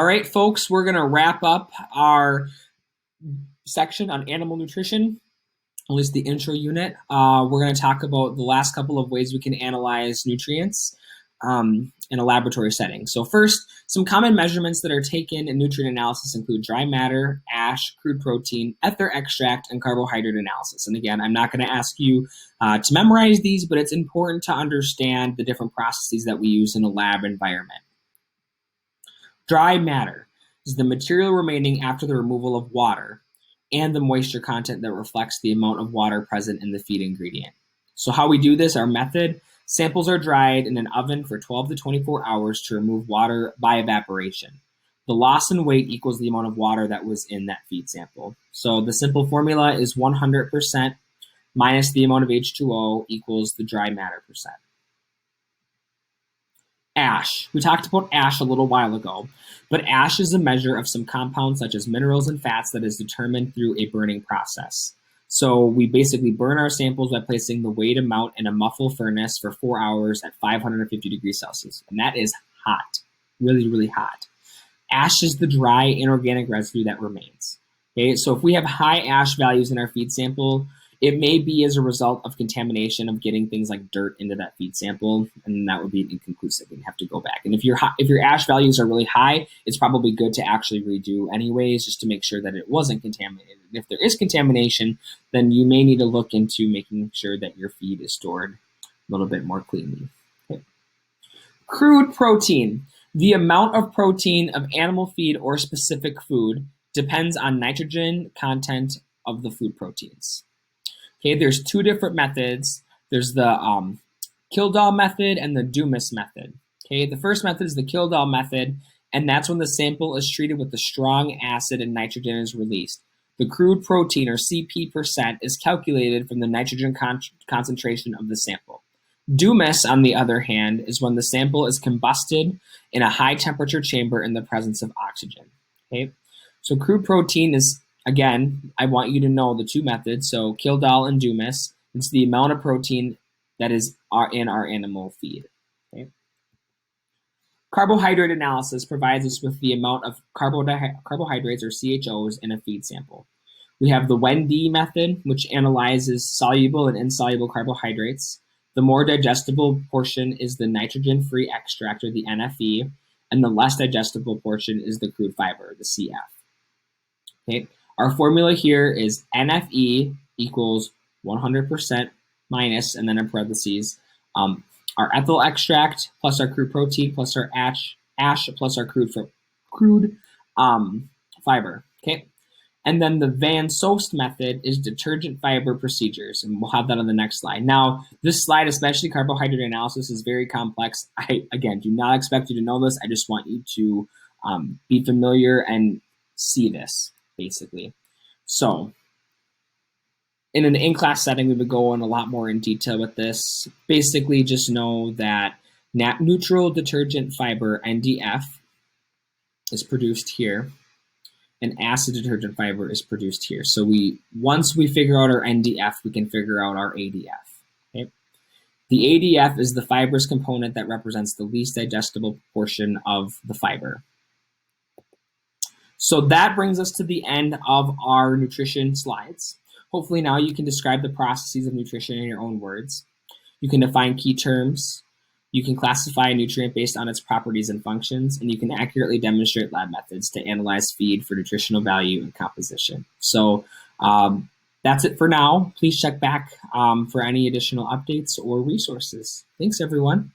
All right, folks, we're going to wrap up our section on animal nutrition, at least the intro unit. We're going to talk about the last couple of ways we can analyze nutrients in a laboratory setting. So first, some common measurements that are taken in nutrient analysis include dry matter, ash, crude protein, ether extract, and carbohydrate analysis. And again, I'm not going to ask you to memorize these, but it's important to understand the different processes that we use in a lab environment. Dry matter is the material remaining after the removal of water and the moisture content that reflects the amount of water present in the feed ingredient. So how we do this, our method, samples are dried in an oven for 12 to 24 hours to remove water by evaporation. The loss in weight equals the amount of water that was in that feed sample. So the simple formula is 100% minus the amount of H2O equals the dry matter percent. Ash. We talked about ash a little while ago, but ash is a measure of some compounds such as minerals and fats that is determined through a burning process. So we basically burn our samples by placing the weighed amount in a muffle furnace for 4 hours at 550 degrees Celsius. And that is hot, really, really hot. Ash is the dry inorganic residue that remains. Okay, so if we have high ash values in our feed sample, it may be as a result of contamination of getting things like dirt into that feed sample, and that would be inconclusive and have to go back. And if your ash values are really high, it's probably good to actually redo anyways, just to make sure that it wasn't contaminated. And if there is contamination, then you may need to look into making sure that your feed is stored a little bit more cleanly. Okay. Crude protein. The amount of protein of animal feed or specific food depends on nitrogen content of the food proteins. Okay, there's two different methods. There's the Kildall method and the Dumas method. Okay, the first method is the Kildall method, and that's when the sample is treated with a strong acid and nitrogen is released. The crude protein, or CP percent, is calculated from the nitrogen concentration of the sample. Dumas, on the other hand, is when the sample is combusted in a high temperature chamber in the presence of oxygen. Okay, so crude protein is, again, I want you to know the two methods. So Kildall and Dumas, it's the amount of protein that is in our animal feed. Okay. Carbohydrate analysis provides us with the amount of carbohydrates, or CHOs, in a feed sample. We have the Wendy method, which analyzes soluble and insoluble carbohydrates. The more digestible portion is the nitrogen-free extract, or the NFE, and the less digestible portion is the crude fiber, the CF. Okay. Our formula here is NFE equals 100% minus, and then in parentheses, our ethyl extract plus our crude protein plus our ash plus our crude fiber. Okay, and then the Van Soest method is detergent fiber procedures, and we'll have that on the next slide. Now, this slide, especially carbohydrate analysis, is very complex. I, again, do not expect you to know this. I just want you to be familiar and see this, basically. So in an in-class setting, we would go in a lot more in detail with this. Basically, just know that neutral detergent fiber, NDF, is produced here, and acid detergent fiber is produced here. So once we figure out our NDF, we can figure out our ADF. Okay? The ADF is the fibrous component that represents the least digestible portion of the fiber. So that brings us to the end of our nutrition slides. Hopefully now you can describe the processes of nutrition in your own words. You can define key terms. You can classify a nutrient based on its properties and functions, and you can accurately demonstrate lab methods to analyze feed for nutritional value and composition. So that's it for now. Please check back for any additional updates or resources. Thanks, everyone.